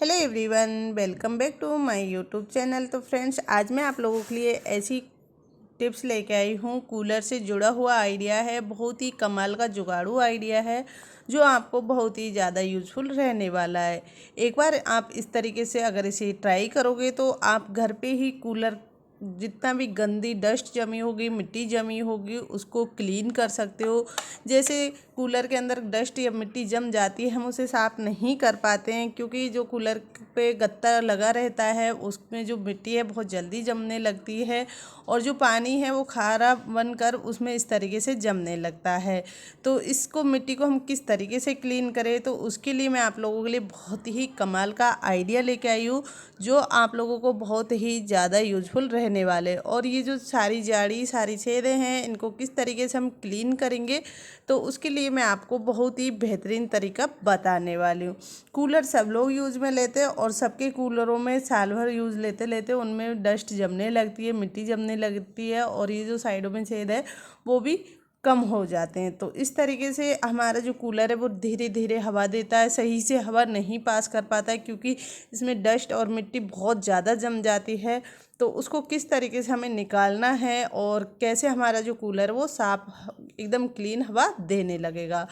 Hello everyone, welcome back to my YouTube channel. तो friends, आज मैं आप लोगों के लिए ऐसी टिप्स लेके आई हूँ। कूलर से जुड़ा हुआ आइडिया है, बहुत ही कमाल का जुगाड़ू आइडिया है जो आपको बहुत ही ज़्यादा यूज़फुल रहने वाला है। एक बार आप इस तरीके से अगर इसे ट्राई करोगे तो आप घर पे ही कूलर जितना भी गंदी डस्ट जमी होगी, मिट्टी जमी होगी, उसको क्लीन कर सकते हो। जैसे कूलर के अंदर डस्ट या मिट्टी जम जाती है, हम उसे साफ़ नहीं कर पाते हैं क्योंकि जो कूलर पे गत्ता लगा रहता है उसमें जो मिट्टी है बहुत जल्दी जमने लगती है और जो पानी है वो खारा बनकर उसमें इस तरीके से जमने लगता है। तो इसको मिट्टी को हम किस तरीके से क्लीन करें, तो उसके लिए मैं आप लोगों के लिए बहुत ही कमाल का आइडिया लेके आई हूँ जो आप लोगों को बहुत ही ज़्यादा यूज़फुल रहने वाले। और ये जो सारी जाड़ी, सारी छेदें हैं, इनको किस तरीके से हम क्लीन करेंगे तो उसके लिए मैं आपको बहुत ही बेहतरीन तरीका बताने वाली हूँ। कूलर सब लोग यूज़ में लेते हैं और सबके कूलरों में साल भर यूज़ लेते लेते उनमें डस्ट जमने लगती है, मिट्टी जमने लगती है और ये जो साइडों में छेद है वो भी कम हो जाते हैं। तो इस तरीके से हमारा जो कूलर है वो धीरे धीरे हवा देता है, सही से हवा नहीं पास कर पाता है क्योंकि इसमें डस्ट और मिट्टी बहुत ज़्यादा जम जाती है। तो उसको किस तरीके से हमें निकालना है और कैसे हमारा जो कूलर है वो साफ एकदम क्लीन हवा देने लगेगा।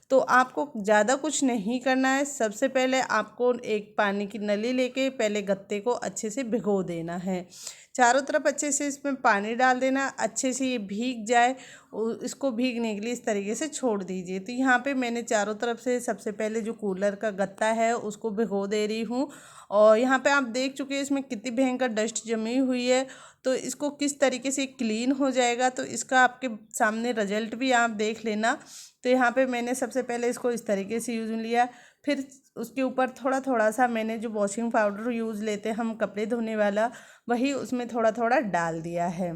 तो आपको ज़्यादा कुछ नहीं करना है। सबसे पहले आपको एक पानी की नली लेके पहले गत्ते को अच्छे से भिगो देना है। चारों तरफ अच्छे से इसमें पानी डाल देना, अच्छे से ये भीग जाए। इसको भीगने के लिए इस तरीके से छोड़ दीजिए। तो यहाँ पे मैंने चारों तरफ से सबसे पहले जो कूलर का गत्ता है उसको भिगो दे रही हूँ और यहाँ पे आप देख चुके हैं इसमें कितनी भयंकर डस्ट जमी हुई है। तो इसको किस तरीके से क्लीन हो जाएगा तो इसका आपके सामने रिजल्ट भी आप देख लेना। तो यहाँ पे मैंने सबसे पहले इसको इस तरीके से यूज़ लिया, फिर उसके ऊपर थोड़ा थोड़ा सा मैंने जो वॉशिंग पाउडर यूज़ लेते हैं हम कपड़े धोने वाला, वही उसमें थोड़ा थोड़ा डाल दिया है।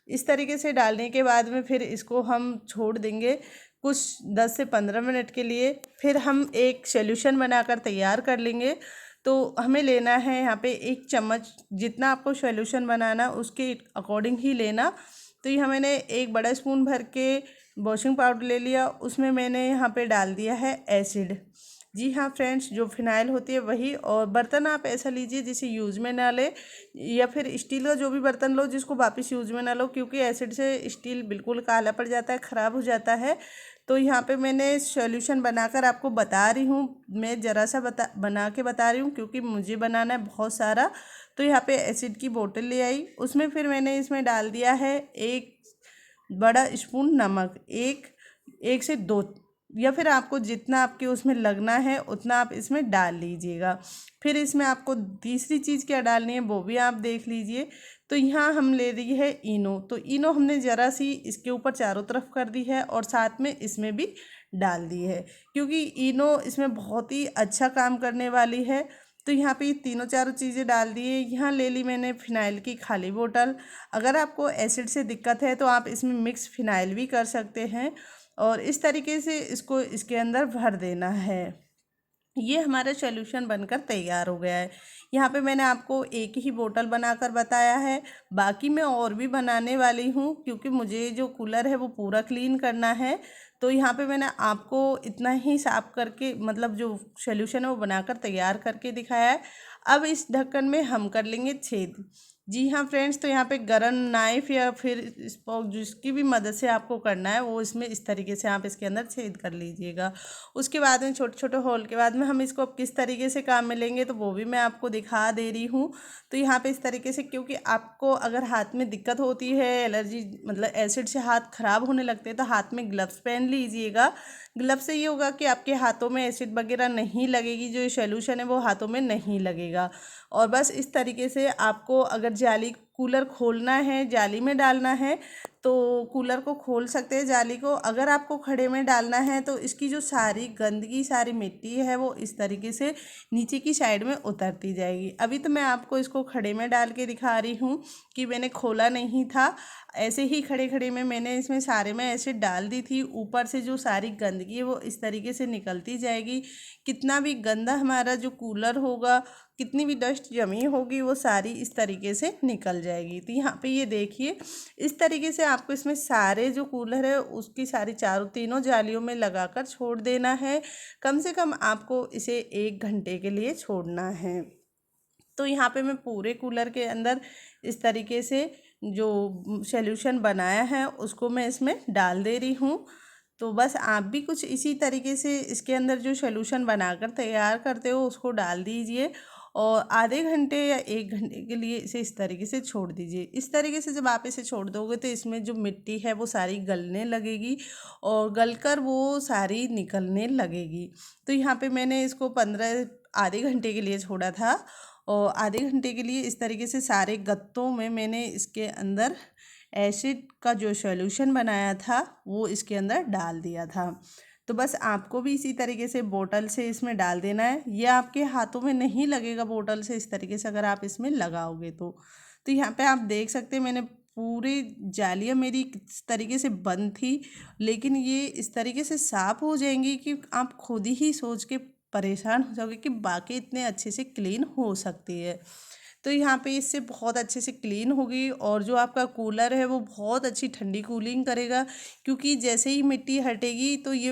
इस तरीके से डालने के बाद में फिर इसको हम छोड़ देंगे कुछ 10 से 15 मिनट के लिए। फिर हम एक सॉल्यूशन बनाकर तैयार कर लेंगे। तो हमें लेना है यहाँ पे 1 चम्मच, जितना आपको सॉल्यूशन बनाना उसके अकॉर्डिंग ही लेना। तो यहाँ मैंने 1 बड़ा स्पून भर के वॉशिंग पाउडर ले लिया, उसमें मैंने यहाँ पे डाल दिया है एसिड। जी हाँ फ्रेंड्स, जो फिनाइल होती है वही। और बर्तन आप ऐसा लीजिए जिसे यूज़ में ना ले, या फिर स्टील का जो भी बर्तन लो जिसको वापस यूज़ में ना लो क्योंकि एसिड से स्टील बिल्कुल काला पड़ जाता है, ख़राब हो जाता है। तो यहाँ पे मैंने सॉल्यूशन बनाकर आपको बता रही हूँ, मैं ज़रा सा बना के बता रही हूँ क्योंकि मुझे बनाना है बहुत सारा। तो यहाँ पे एसिड की बोतल ले आई, उसमें फिर मैंने इसमें डाल दिया है 1 बड़ा स्पून नमक, एक से 2, या फिर आपको जितना आपके उसमें लगना है उतना आप इसमें डाल लीजिएगा। फिर इसमें आपको तीसरी चीज़ क्या डालनी है वो भी आप देख लीजिए। तो यहाँ हम ले रही है इनो। तो इनो हमने ज़रा सी इसके ऊपर चारों तरफ कर दी है और साथ में इसमें भी डाल दी है क्योंकि इनो इसमें बहुत ही अच्छा काम करने वाली है। तो यहाँ पे ये तीनों चारों चीज़ें डाल दिए। यहाँ ले ली मैंने फिनाइल की खाली बोतल। अगर आपको एसिड से दिक्कत है तो आप इसमें मिक्स फिनाइल भी कर सकते हैं और इस तरीके से इसको इसके अंदर भर देना है। ये हमारा सॉल्यूशन बनकर तैयार हो गया है। यहाँ पे मैंने आपको एक ही बोतल बनाकर बताया है, बाकी मैं और भी बनाने वाली हूँ क्योंकि मुझे जो कूलर है वो पूरा क्लीन करना है। तो यहाँ पे मैंने आपको इतना ही साफ करके, मतलब जो सॉल्यूशन है वो बनाकर तैयार करके दिखाया है। अब इस ढक्कन में हम कर लेंगे छेद। जी हाँ फ्रेंड्स, तो यहाँ पे गरम नाइफ़ या फिर स्पोक जिसकी भी मदद से आपको करना है वो इसमें इस तरीके से आप इसके अंदर छेद कर लीजिएगा। उसके बाद में छोटे छोटे होल के बाद में हम इसको अब किस तरीके से काम में लेंगे तो वो भी मैं आपको दिखा दे रही हूँ। तो यहाँ पे इस तरीके से, क्योंकि आपको अगर हाथ में दिक्कत होती है, एलर्जी मतलब एसिड से हाथ ख़राब होने लगते हैं, तो हाथ में ग्लव्स पहन लीजिएगा। ग्लव्स से ये होगा कि आपके हाथों में एसिड वगैरह नहीं लगेगी, जो सॉल्यूशन है वो हाथों में नहीं लगेगा। और बस इस तरीके से आपको अगर जाली कूलर खोलना है, जाली में डालना है तो कूलर को खोल सकते हैं जाली को। अगर आपको खड़े में डालना है तो इसकी जो सारी गंदगी, सारी मिट्टी है वो इस तरीके से नीचे की साइड में उतरती जाएगी। अभी तो मैं आपको इसको खड़े में डाल के दिखा रही हूँ कि मैंने खोला नहीं था, ऐसे ही खड़े खड़े में मैंने इसमें सारे में एसिड डाल दी थी। ऊपर से जो सारी गंदगी है वो इस तरीके से निकलती जाएगी। कितना भी गंदा हमारा जो कूलर होगा, कितनी भी डस्ट जमी होगी वो सारी इस तरीके से निकल जाएगी। तो यहाँ पे ये देखिए इस तरीके से आपको इसमें सारे जो कूलर है उसकी सारी तीनों जालियों में लगाकर छोड़ देना है। कम से कम आपको इसे 1 घंटे के लिए छोड़ना है। तो यहाँ पे मैं पूरे कूलर के अंदर इस तरीके से जो सॉल्यूशन बनाया है उसको मैं इसमें डाल दे रही हूँ। तो बस आप भी कुछ इसी तरीके से इसके अंदर जो सॉल्यूशन बनाकर तैयार करते हो उसको डाल दीजिए और आधे घंटे या 1 घंटे के लिए इसे इस तरीके से छोड़ दीजिए। इस तरीके से जब आप इसे छोड़ दोगे तो इसमें जो मिट्टी है वो सारी गलने लगेगी और गलकर वो सारी निकलने लगेगी। तो यहाँ पे मैंने इसको आधे घंटे के लिए छोड़ा था और आधे घंटे के लिए इस तरीके से सारे गत्तों में मैंने इसके अंदर एसिड का जो सॉल्यूशन बनाया था वो इसके अंदर डाल दिया था। तो बस आपको भी इसी तरीके से बोतल से इसमें डाल देना है। ये आपके हाथों में नहीं लगेगा बोतल से इस तरीके से अगर आप इसमें लगाओगे तो यहाँ पे आप देख सकते हैं मैंने पूरी जालियाँ मेरी इस तरीके से बंद थी, लेकिन ये इस तरीके से साफ़ हो जाएंगी कि आप खुद ही सोच के परेशान हो जाओगे कि बाकी इतने अच्छे से क्लीन हो सकती है। तो यहाँ पे इससे बहुत अच्छे से क्लीन होगी और जो आपका कूलर है वो बहुत अच्छी ठंडी कूलिंग करेगा, क्योंकि जैसे ही मिट्टी हटेगी तो ये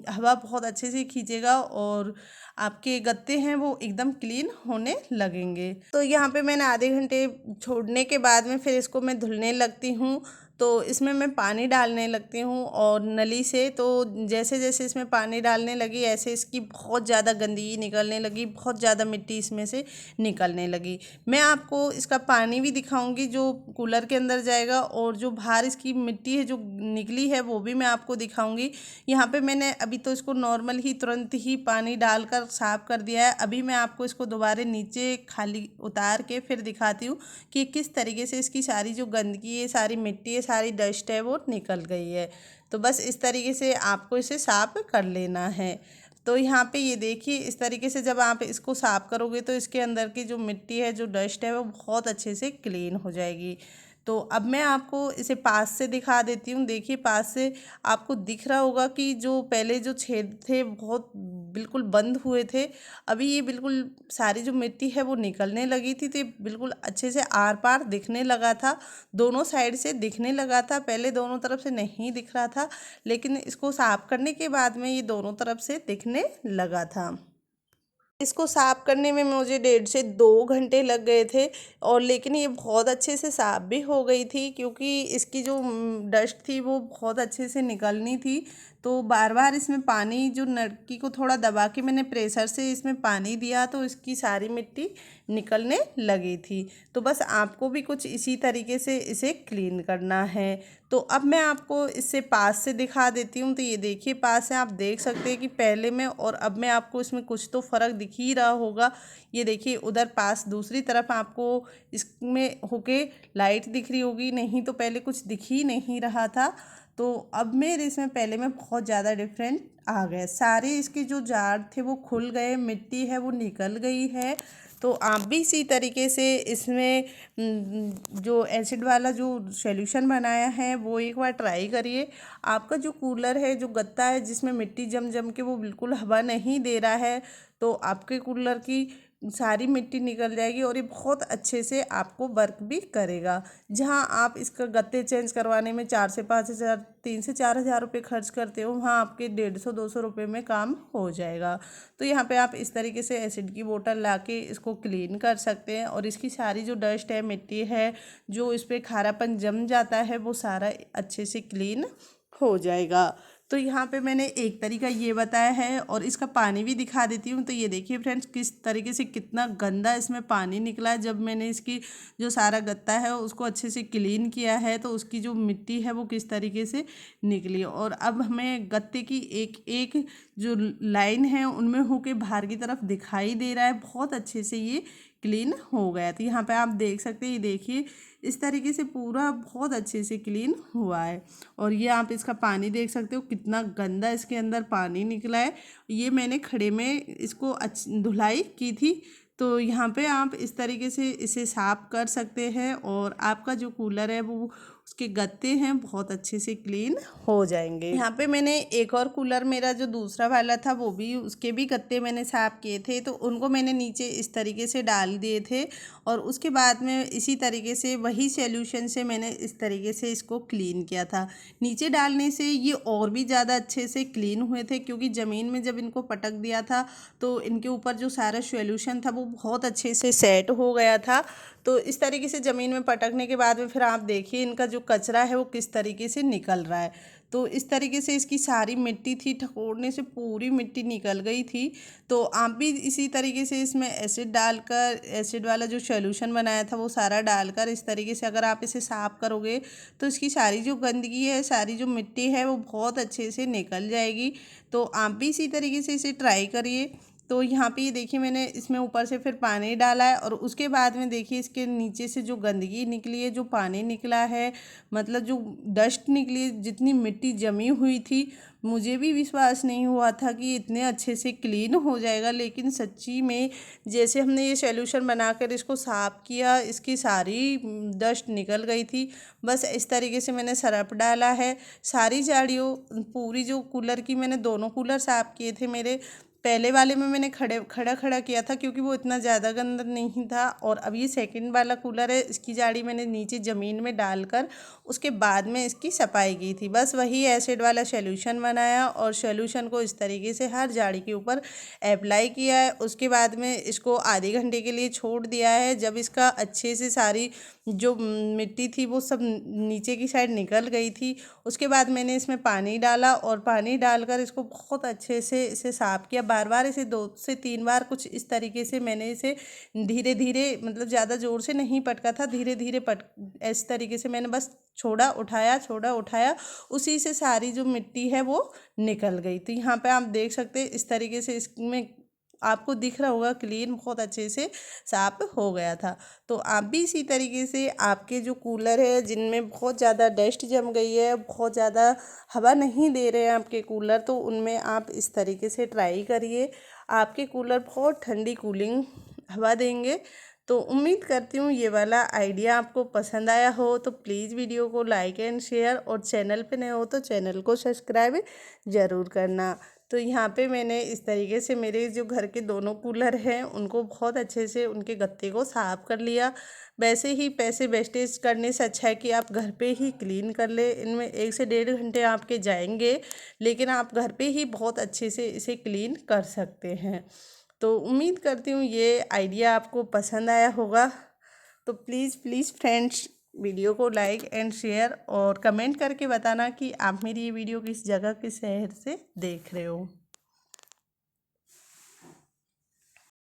हवा बहुत अच्छे से खींचेगा और आपके गत्ते हैं वो एकदम क्लीन होने लगेंगे। तो यहाँ पे मैंने आधे घंटे छोड़ने के बाद में फिर इसको मैं धुलने लगती हूँ। तो इसमें मैं पानी डालने लगती हूँ और नली से, तो जैसे जैसे इसमें पानी डालने लगी ऐसे इसकी बहुत ज़्यादा गंदगी निकलने लगी, बहुत ज़्यादा मिट्टी इसमें से निकलने लगी। मैं आपको इसका पानी भी दिखाऊंगी जो कूलर के अंदर जाएगा और जो बाहर इसकी मिट्टी है जो निकली है वो भी मैं आपको दिखाऊंगी। यहाँ पे मैंने अभी तो इसको नॉर्मल ही तुरंत ही पानी डालकर साफ़ कर दिया है। अभी मैं आपको इसको दोबारा नीचे खाली उतार के फिर दिखाती हूँ कि किस तरीके से इसकी सारी जो गंदगी है, सारी मिट्टी है, सारी डस्ट है वो निकल गई है। तो बस इस तरीके से आपको इसे साफ़ कर लेना है। तो यहाँ पे ये देखिए इस तरीके से जब आप इसको साफ़ करोगे तो इसके अंदर की जो मिट्टी है, जो डस्ट है वो बहुत अच्छे से क्लीन हो जाएगी। तो अब मैं आपको इसे पास से दिखा देती हूँ। देखिए पास से आपको दिख रहा होगा कि जो पहले जो छेद थे बहुत बिल्कुल बंद हुए थे, अभी ये बिल्कुल सारी जो मिट्टी है वो निकलने लगी थी। तो ये बिल्कुल अच्छे से आर पार दिखने लगा था, दोनों साइड से दिखने लगा था। पहले दोनों तरफ से नहीं दिख रहा था, लेकिन इसको साफ़ करने के बाद में ये दोनों तरफ से दिखने लगा था। इसको साफ़ करने में मुझे 1.5 से 2 घंटे लग गए थे और लेकिन ये बहुत अच्छे से साफ़ भी हो गई थी, क्योंकि इसकी जो डस्ट थी वो बहुत अच्छे से निकलनी थी। तो बार बार इसमें पानी जो नलकी को थोड़ा दबा के मैंने प्रेशर से इसमें पानी दिया तो इसकी सारी मिट्टी निकलने लगी थी। तो बस आपको भी कुछ इसी तरीके से इसे क्लीन करना है। तो अब मैं आपको इससे पास से दिखा देती हूँ। तो ये देखिए पास से आप देख सकते हैं कि पहले में और अब में आपको इसमें कुछ तो फ़र्क दिख ही रहा होगा। ये देखिए उधर पास दूसरी तरफ आपको इसमें होके लाइट दिख रही होगी, नहीं तो पहले कुछ दिख ही नहीं रहा था। तो अब मेरे इसमें पहले में बहुत ज़्यादा डिफरेंट आ गए, सारे इसके जो जार थे वो खुल गए, मिट्टी है वो निकल गई है। तो आप भी इसी तरीके से इसमें जो एसिड वाला जो सॉल्यूशन बनाया है वो एक बार ट्राई करिए। आपका जो कूलर है, जो गत्ता है जिसमें मिट्टी जम जम के वो बिल्कुल हवा नहीं दे रहा है, तो आपके कूलर की सारी मिट्टी निकल जाएगी और ये बहुत अच्छे से आपको वर्क भी करेगा। जहाँ आप इसका गत्ते चेंज करवाने में 4 से 5 हज़ार, 3 से 4 हज़ार रुपये खर्च करते हो, वहाँ आपके 150-200 रुपये में काम हो जाएगा। तो यहाँ पे आप इस तरीके से एसिड की बोतल ला के इसको क्लीन कर सकते हैं और इसकी सारी जो डस्ट है, मिट्टी है, जो इस पर खारापन जम जाता है वो सारा अच्छे से क्लीन हो जाएगा। तो यहाँ पे मैंने एक तरीका ये बताया है और इसका पानी भी दिखा देती हूँ। तो ये देखिए फ्रेंड्स किस तरीके से कितना गंदा इसमें पानी निकला है। जब मैंने इसकी जो सारा गत्ता है उसको अच्छे से क्लीन किया है तो उसकी जो मिट्टी है वो किस तरीके से निकली, और अब हमें गत्ते की एक एक जो लाइन है उनमें होके बाहर की तरफ दिखाई दे रहा है, बहुत अच्छे से ये क्लीन हो गया। तो यहाँ पे आप देख सकते हैं, ये देखिए इस तरीके से पूरा बहुत अच्छे से क्लीन हुआ है। और ये आप इसका पानी देख सकते हो कितना गंदा इसके अंदर पानी निकला है। ये मैंने खड़े में इसको धुलाई की थी। तो यहाँ पे आप इस तरीके से इसे साफ़ कर सकते हैं और आपका जो कूलर है वो उसके गत्ते हैं बहुत अच्छे से क्लीन हो जाएंगे। यहाँ पे मैंने एक और कूलर मेरा जो दूसरा वाला था वो भी, उसके भी गत्ते मैंने साफ़ किए थे, तो उनको मैंने नीचे इस तरीके से डाल दिए थे और उसके बाद में इसी तरीके से वही सॉल्यूशन से मैंने इस तरीके से इसको क्लीन किया था। नीचे डालने से ये और भी ज़्यादा अच्छे से क्लीन हुए थे, क्योंकि ज़मीन में जब इनको पटक दिया था तो इनके ऊपर जो सारा सॉल्यूशन था वो बहुत अच्छे से सेट हो गया था। तो इस तरीके से ज़मीन में पटकने के बाद में फिर आप देखिए इनका जो कचरा है वो किस तरीके से निकल रहा है। तो इस तरीके से इसकी सारी मिट्टी थी, ठकोरने से पूरी मिट्टी निकल गई थी। तो आप भी इसी तरीके से इसमें एसिड डालकर, एसिड वाला जो सॉल्यूशन बनाया था वो सारा डालकर इस तरीके से अगर आप इसे साफ़ करोगे तो इसकी सारी जो गंदगी है, सारी जो मिट्टी है वो बहुत अच्छे से निकल जाएगी। तो आप भी इसी तरीके से इसे ट्राई करिए। तो यहाँ पे ये देखिए मैंने इसमें ऊपर से फिर पानी डाला है और उसके बाद में देखिए इसके नीचे से जो गंदगी निकली है, जो पानी निकला है, मतलब जो डस्ट निकली, जितनी मिट्टी जमी हुई थी, मुझे भी विश्वास नहीं हुआ था कि इतने अच्छे से क्लीन हो जाएगा। लेकिन सच्ची में जैसे हमने ये सॉल्यूशन बनाकर इसको साफ़ किया, इसकी सारी डस्ट निकल गई थी। बस इस तरीके से मैंने सरफ डाला है, सारी झाड़ियों पूरी जो कूलर की, मैंने दोनों कूलर साफ़ किए थे। मेरे पहले वाले में मैंने खड़ा किया था क्योंकि वो इतना ज़्यादा गंदा नहीं था, और अब ये सेकंड वाला कूलर है, इसकी जाड़ी मैंने नीचे ज़मीन में डालकर उसके बाद में इसकी सफाई की थी। बस वही एसिड वाला सॉल्यूशन बनाया और सॉल्यूशन को इस तरीके से हर जाड़ी के ऊपर अप्लाई किया है। उसके बाद में इसको आधे घंटे के लिए छोड़ दिया है। जब इसका अच्छे से सारी जो मिट्टी थी वो सब नीचे की साइड निकल गई थी, उसके बाद मैंने इसमें पानी डाला और पानी डालकर इसको बहुत अच्छे से इसे साफ़ किया। बार बार इसे 2 से 3 बार कुछ इस तरीके से मैंने इसे धीरे धीरे, मतलब ज़्यादा ज़ोर से नहीं पटका था, धीरे धीरे इस तरीके से मैंने बस छोड़ा उठाया, उसी से सारी जो मिट्टी है वो निकल गई। तो यहाँ पे आप देख सकते हैं इस तरीके से इसमें आपको दिख रहा होगा क्लीन बहुत अच्छे से साफ हो गया था। तो आप भी इसी तरीके से आपके जो कूलर है जिनमें बहुत ज़्यादा डस्ट जम गई है, बहुत ज़्यादा हवा नहीं दे रहे हैं आपके कूलर, तो उनमें आप इस तरीके से ट्राई करिए। आपके कूलर बहुत ठंडी कूलिंग हवा देंगे। तो उम्मीद करती हूँ ये वाला आइडिया आपको पसंद आया हो। तो प्लीज़ वीडियो को लाइक एंड शेयर, और चैनल पे नए हो तो चैनल को सब्सक्राइब ज़रूर करना। तो यहाँ पे मैंने इस तरीके से मेरे जो घर के दोनों कूलर हैं उनको बहुत अच्छे से उनके गत्ते को साफ़ कर लिया। वैसे ही पैसे वेस्टेज करने से अच्छा है कि आप घर पे ही क्लीन कर ले। इनमें 1 से 1.5 घंटे आपके जाएंगे, लेकिन आप घर पे ही बहुत अच्छे से इसे क्लीन कर सकते हैं। तो उम्मीद करती हूँ ये आइडिया आपको पसंद आया होगा। तो प्लीज़ फ्रेंड्स, वीडियो को लाइक एंड शेयर और कमेंट करके बताना कि आप मेरी ये वीडियो किस जगह, किस शहर से देख रहे हो।